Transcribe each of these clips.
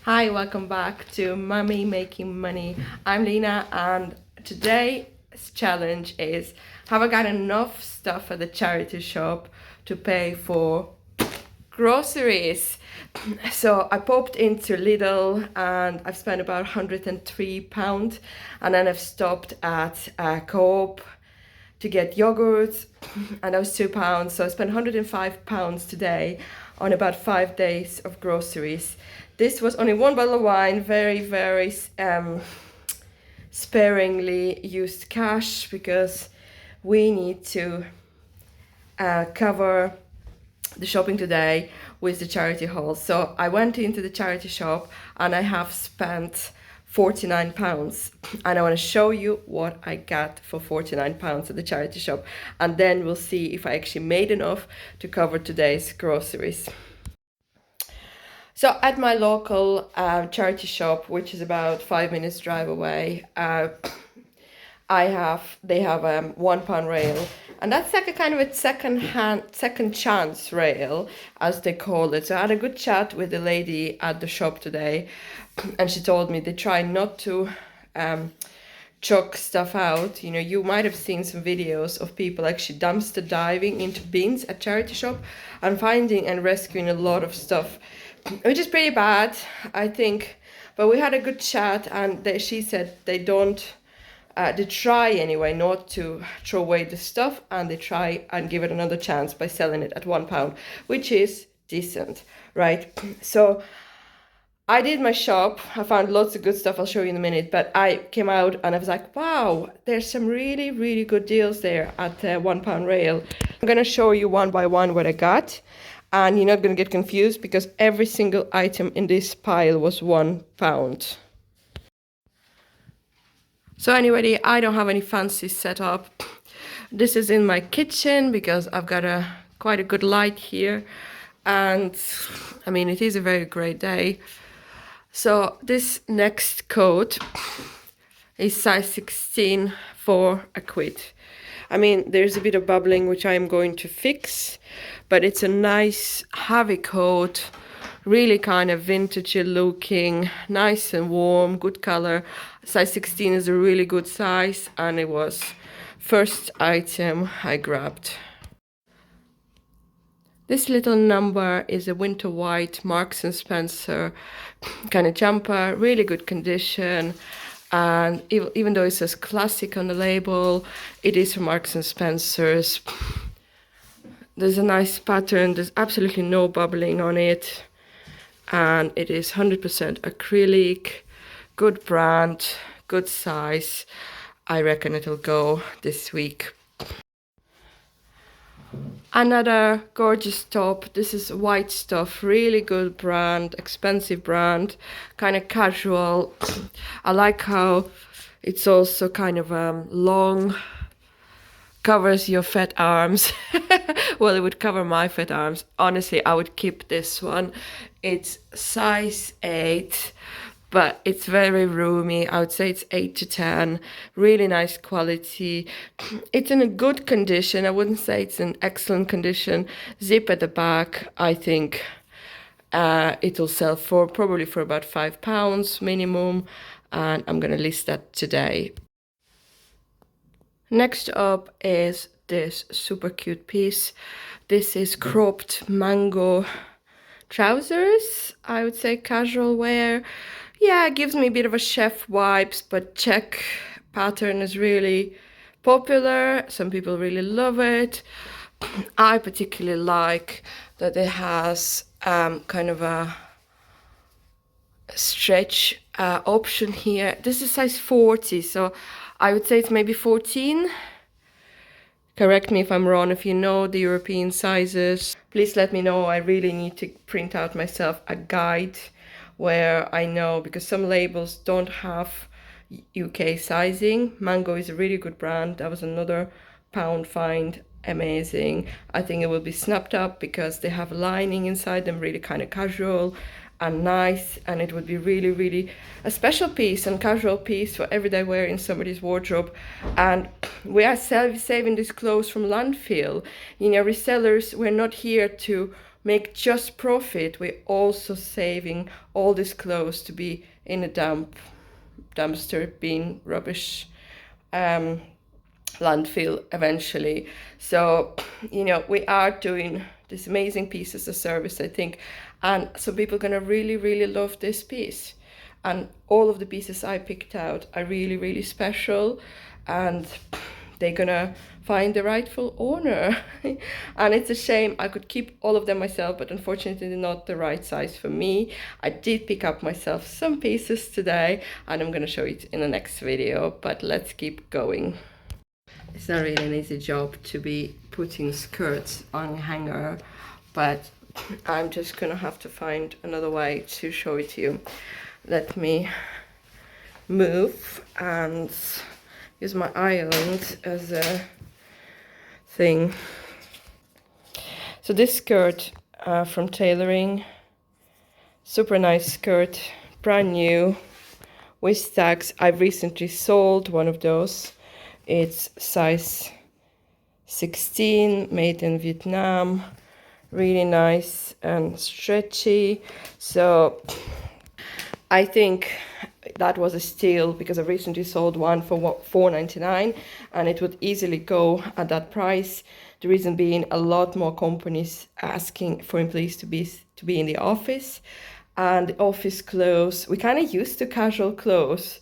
Hi, welcome back to Mummy Making Money. I'm Lena, and today's challenge is, have I got enough stuff at the charity shop to pay for groceries? So I popped into Lidl and I've spent about £103, and then I've stopped at Co-op to get yogurt, and that was £2. So I spent £105 today on about 5 days of groceries. This was only one bottle of wine, very sparingly used cash because we need to cover the shopping today with the charity haul. So I went into the charity shop and I have spent £49, and I want to show you what I got for £49 at the charity shop, and then we'll see if I actually made enough to cover today's groceries. So at my local charity shop, which is about 5 minutes drive away, they have £1 rail, and that's like a kind of a second chance rail, as they call it. So I had a good chat with the lady at the shop today, and she told me they try not to chuck stuff out. You know, you might have seen some videos of people actually dumpster diving into bins at charity shop and finding and rescuing a lot of stuff, which is pretty bad, I think. But we had a good chat, and she said they try anyway not to throw away the stuff, and they try and give it another chance by selling it at £1, which is decent, right? So I did my shop. I found lots of good stuff. I'll show you in a minute. But I came out and I was like, wow, there's some really good deals there at the £1 rail. I'm going to show you one by one what I got. And you're not going to get confused because every single item in this pile was £1. So anyway, I don't have any fancy setup. This is in my kitchen because I've got quite a good light here. And I mean, it is a very great day. So this next coat is size 16 for £1. I mean, there's a bit of bubbling, which I'm going to fix, but it's a nice heavy coat, really kind of vintagey looking, nice and warm, good color. Size 16 is a really good size, and it was first item I grabbed. This little number is a winter white Marks and Spencer kind of jumper, really good condition. And even though it says classic on the label, it is from Marks and Spencer's. There's a nice pattern. There's absolutely no bubbling on it. And it is 100% acrylic, good brand, good size. I reckon it'll go this week. Another gorgeous top. This is white stuff, really good brand, expensive brand, kind of casual. I like how it's also kind of long, covers your fat arms. Well, it would cover my fat arms. Honestly, I would keep this one. It's size 8. But it's very roomy. I would say it's 8 to 10. Really nice quality. It's in a good condition. I wouldn't say it's in excellent condition. Zip at the back. I think it'll sell for probably for about £5 minimum. And I'm going to list that today. Next up is this super cute piece. This is cropped mango trousers. I would say casual wear. Yeah, it gives me a bit of a chef vibes, but check pattern is really popular. Some people really love it. I particularly like that it has kind of a stretch option here. This is size 40, so I would say it's maybe 14. Correct me if I'm wrong. If you know the European sizes, please let me know. I really need to print out myself a guide where I know, because some labels don't have UK sizing. Mango is a really good brand. That was another pound find. Amazing. I think it will be snapped up because they have lining inside them, really kind of casual and nice, and it would be really a special piece and casual piece for everyday wear in somebody's wardrobe. And we are saving these clothes from landfill. You know, resellers, we're not here to make just profit, we're also saving all these clothes to be in a dumpster, bin, rubbish, landfill eventually. So, you know, we are doing these amazing pieces of service, I think, and some people are gonna really, really love this piece. And all of the pieces I picked out are really, really special, and they're gonna find the rightful owner. And it's a shame, I could keep all of them myself, but unfortunately they're not the right size for me. I did pick up myself some pieces today, and I'm gonna show it in the next video, but let's keep going. It's not really an easy job to be putting skirts on a hanger, but I'm just gonna have to find another way to show it to you. Let me move and use my island as a thing. So this skirt from tailoring, super nice skirt, brand new with tags. I've recently sold one of those. It's size 16, made in Vietnam, really nice and stretchy. So I think that was a steal, because I recently sold one for $4.99 and it would easily go at that price. The reason being, a lot more companies asking for employees to be in the office, and the office clothes, we kind of used to casual clothes,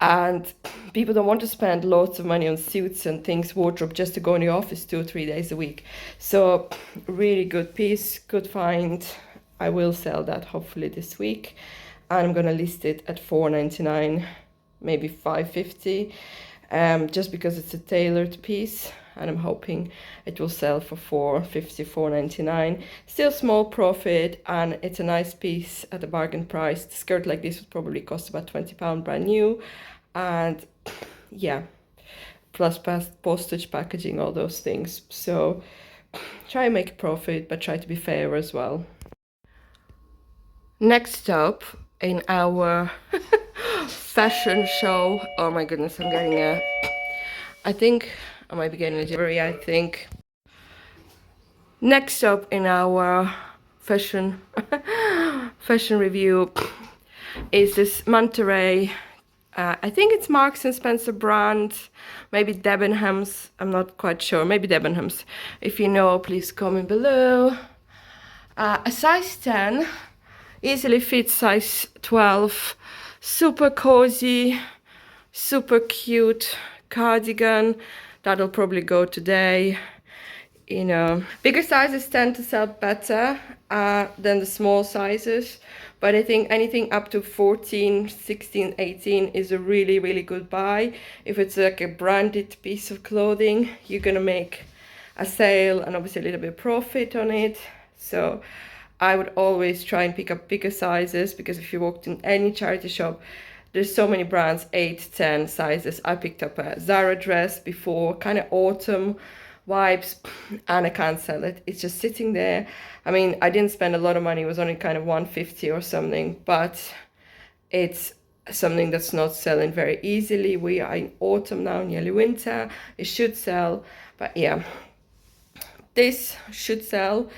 and people don't want to spend lots of money on suits and things, wardrobe, just to go in the office 2 or 3 days a week. So really good piece, good find. I will sell that hopefully this week, and I'm gonna list it at $4.99, maybe $5.50, just because it's a tailored piece, and I'm hoping it will sell for $4.50, $4.99. Still small profit, and it's a nice piece at a bargain price. The skirt like this would probably cost about £20 brand new, and yeah, plus postage, packaging, all those things. So try and make a profit, but try to be fair as well. Next up in our fashion show, oh my goodness, I'm getting I think I might be getting a jittery, I think. Next up in our fashion review is this Monterey. I think it's Marks and Spencer brand, maybe Debenhams, I'm not quite sure, maybe Debenhams. If you know, please comment below. A size 10, easily fits size 12, super cozy, super cute cardigan. That'll probably go today. You know, bigger sizes tend to sell better than the small sizes, but I think anything up to 14, 16, 18 is a really, really good buy. If it's like a branded piece of clothing, you're gonna make a sale and obviously a little bit of profit on it. So I would always try and pick up bigger sizes, because if you walked in any charity shop, there's so many brands, 8, 10 sizes. I picked up a Zara dress before, kind of autumn vibes, and I can't sell it. It's just sitting there. I mean, I didn't spend a lot of money. It was only kind of $150 or something, but it's something that's not selling very easily. We are in autumn now, nearly winter. It should sell, but yeah, this should sell.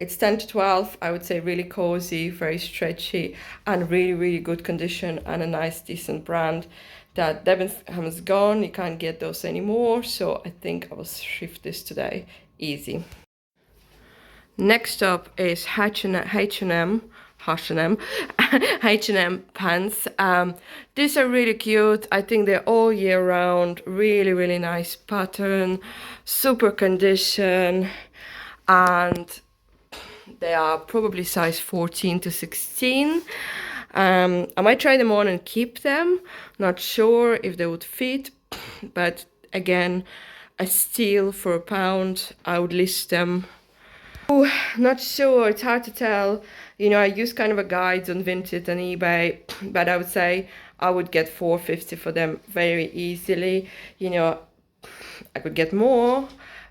It's 10 to 12, I would say, really cozy, very stretchy, and really, really good condition, and a nice, decent brand that Debenhams gone. You can't get those anymore, so I think I will shift this today. Easy. Next up is H&M pants. These are really cute. I think they're all year round. Really, really nice pattern, super condition, and they are probably size 14 to 16. I might try them on and keep them. Not sure if they would fit, but again, a steal for £1. I would list them. Ooh, not sure, it's hard to tell. You know, I use kind of a guides on Vinted and eBay, but I would say I would get $4.50 for them very easily. You know, I could get more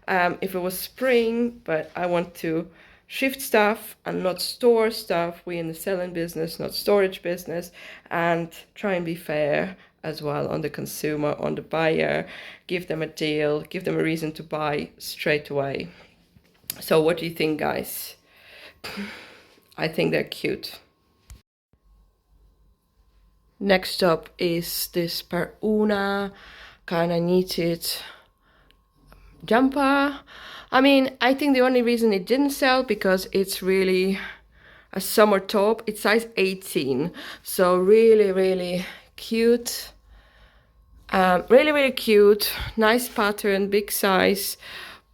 if it was spring, but I want to shift stuff and not store stuff. We're in the selling business, not storage business, and try and be fair as well on the consumer, on the buyer, give them a deal, give them a reason to buy straight away. So what do you think, guys? I think they're cute. Next up is this per una kind of knitted jumper. I mean, I think the only reason it didn't sell because it's really a summer top. It's size 18, so really, really cute. Really, really cute. Nice pattern, big size,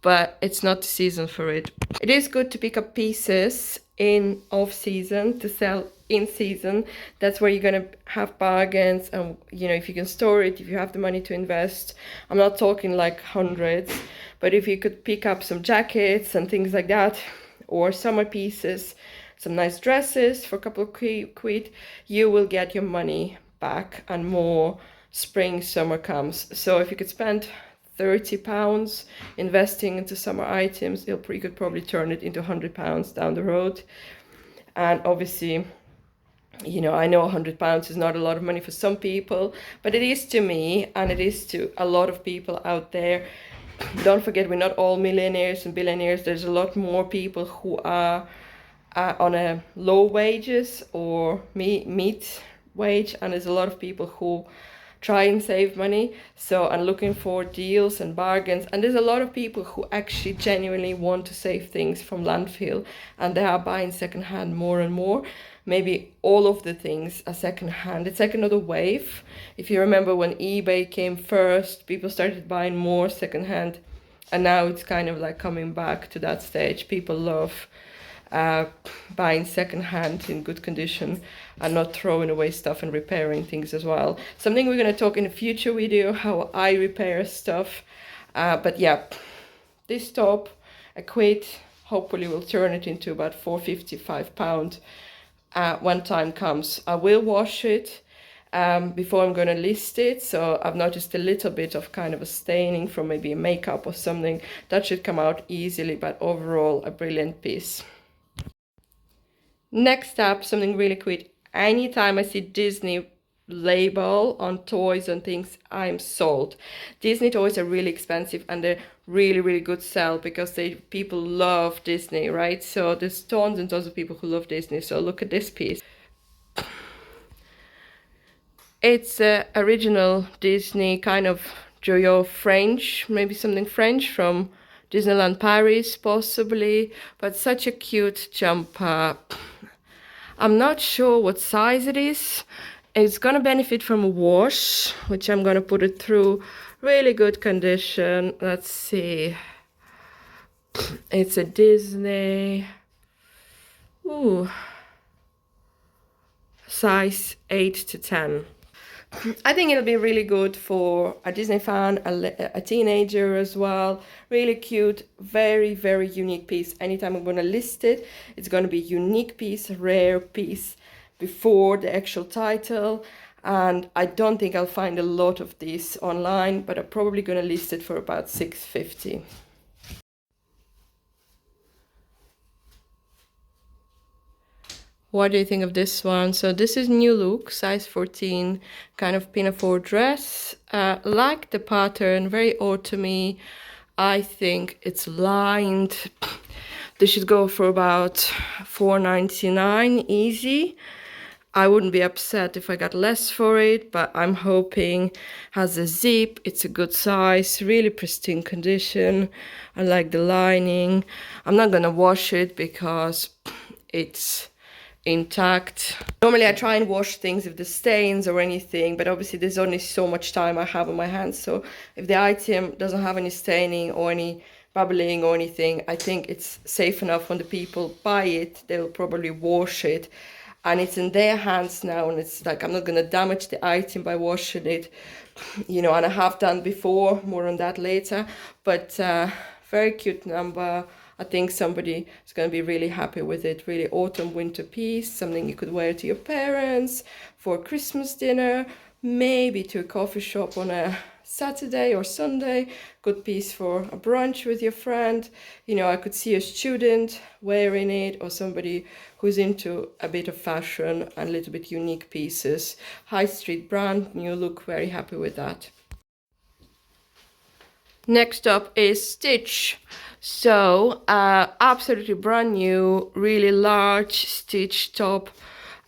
but it's not the season for it. It is good to pick up pieces in off season to sell in season. That's where you're gonna have bargains, and you know, if you can store it, if you have the money to invest. I'm not talking like hundreds, but if you could pick up some jackets and things like that, or summer pieces, some nice dresses for a couple of quid, you will get your money back and more. Spring, summer comes. So if you could spend £30 investing into summer items, you could probably turn it into £100 down the road. And obviously, you know, I know £100 is not a lot of money for some people, but it is to me, and it is to a lot of people out there. Don't forget, we're not all millionaires and billionaires. There's a lot more people who are on a low wages or meet wage, and there's a lot of people who try and save money, so and looking for deals and bargains. And there's a lot of people who actually genuinely want to save things from landfill, and they are buying secondhand more and more. Maybe all of the things are secondhand. It's like another wave. If you remember when eBay came first, people started buying more secondhand, and now it's kind of like coming back to that stage. People love buying secondhand in good condition and not throwing away stuff and repairing things as well. Something we're going to talk in a future video, how I repair stuff. But yeah, this top, a quid, hopefully we'll turn it into about £4.55 when time comes. I will wash it before I'm going to list it, so I've noticed a little bit of kind of a staining from maybe a makeup or something. That should come out easily, but overall a brilliant piece. Next up, something really quick. Anytime I see Disney label on toys and things, I'm sold. Disney toys are really expensive, and they're really, really good sell because people love Disney, right? So there's tons and tons of people who love Disney. So look at this piece. It's original Disney, kind of Joyo French, maybe something French from Disneyland Paris, possibly, but such a cute jumper. I'm not sure what size it is. It's gonna benefit from a wash, which I'm gonna put it through. Really good condition. Let's see. It's a Disney. Ooh. Size 8 to 10. I think it'll be really good for a Disney fan, a teenager as well. Really cute, very, very unique piece. Anytime I'm going to list it, it's going to be a unique piece, a rare piece before the actual title. And I don't think I'll find a lot of these online, but I'm probably going to list it for about £6.50. What do you think of this one? So this is New Look, size 14, kind of pinafore dress. Like the pattern, very autumny. I think it's lined. This should go for about $4.99 easy. I wouldn't be upset if I got less for it, but I'm hoping. Has a zip, it's a good size, really pristine condition. I like the lining. I'm not gonna wash it because it's intact. Normally I try and wash things if there's stains or anything, but obviously there's only so much time I have on my hands. So if the item doesn't have any staining or any bubbling or anything, I think it's safe enough. When the people buy it, they'll probably wash it, and it's in their hands now, and it's like I'm not going to damage the item by washing it, you know, and I have done before. More on that later. But very cute number. I think somebody is going to be really happy with it. Really autumn winter piece, something you could wear to your parents for Christmas dinner, maybe to a coffee shop on a Saturday or Sunday. Good piece for a brunch with your friend. You know, I could see a student wearing it, or somebody who's into a bit of fashion and a little bit unique pieces. High street brand, New Look, very happy with that. Next up is Stitch. So absolutely brand new, really large Stitch top.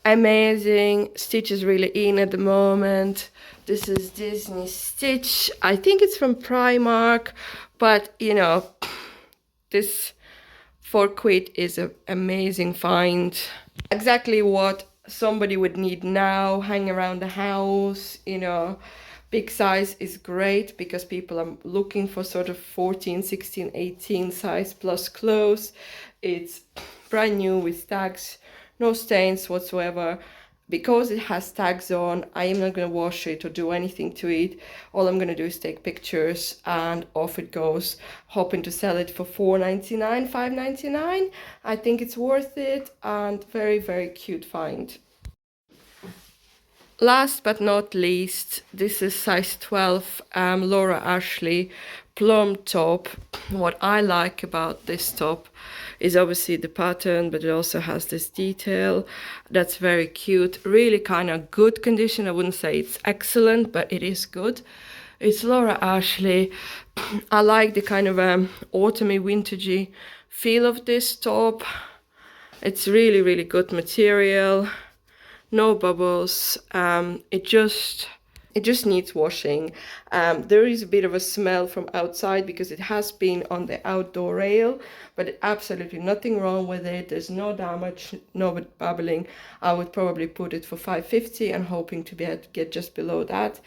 Amazing. Stitch is really in at the moment. This is Disney Stitch. I think it's from Primark, but you know, this £4 is an amazing find. Exactly what somebody would need now, hang around the house, you know. Big size is great because people are looking for sort of 14, 16, 18 size plus clothes. It's brand new with tags, no stains whatsoever. Because it has tags on, I am not going to wash it or do anything to it. All I'm going to do is take pictures and off it goes. Hoping to sell it for $4.99, $5.99. I think it's worth it and very, very cute find. Last but not least, this is size 12 Laura Ashley plum top. What I like about this top is obviously the pattern, but it also has this detail that's very cute. Really kind of good condition. I wouldn't say it's excellent, but it is good. It's Laura Ashley. I like the kind of autumny, vintagey feel of this top. It's really, really good material. No bubbles. It just needs washing. There is a bit of a smell from outside because it has been on the outdoor rail, but absolutely nothing wrong with it. There's no damage, no bubbling. I would probably put it for $5.50 and hoping to get just below that.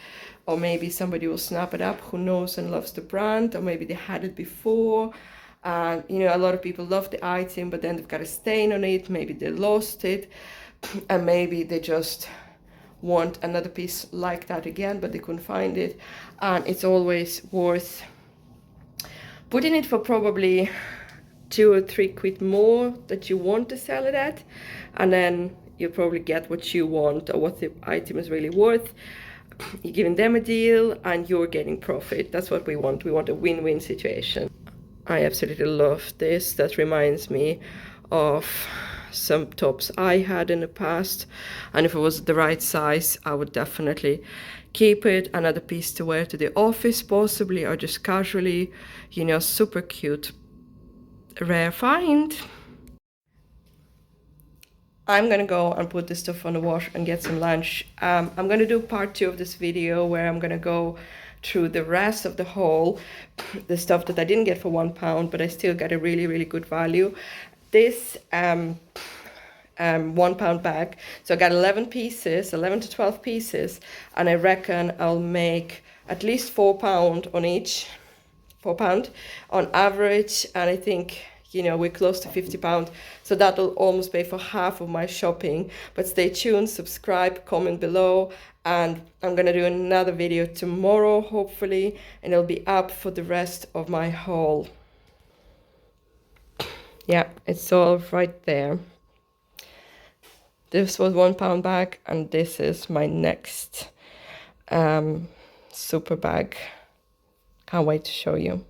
Or maybe somebody will snap it up who knows and loves the brand, or maybe they had it before. And you know, a lot of people love the item, but then they've got a stain on it, maybe they lost it. And maybe they just want another piece like that again, but they couldn't find it. And it's always worth putting it for probably £2 or £3 more that you want to sell it at, and then you probably get what you want or what the item is really worth. You're giving them a deal and you're getting profit. That's what we want. We want a win-win situation. I absolutely love this. That reminds me of some tops I had in the past, and if it was the right size, I would definitely keep it. Another piece to wear to the office possibly, or just casually, you know. Super cute, rare find. I'm gonna go and put this stuff on the wash and get some lunch. I'm gonna do part 2 of this video where I'm gonna go through the rest of the haul, the stuff that I didn't get for £1, but I still got a really, really good value. This £1 bag, so I got 11 pieces, 11 to 12 pieces, and I reckon I'll make at least £4 on each, £4 on average, and I think, you know, we're close to £50, so that'll almost pay for half of my shopping. But stay tuned, subscribe, comment below, and I'm gonna do another video tomorrow hopefully, and it'll be up for the rest of my haul. Yeah, it's all right there. This was £1 bag, and this is my next super bag. Can't wait to show you.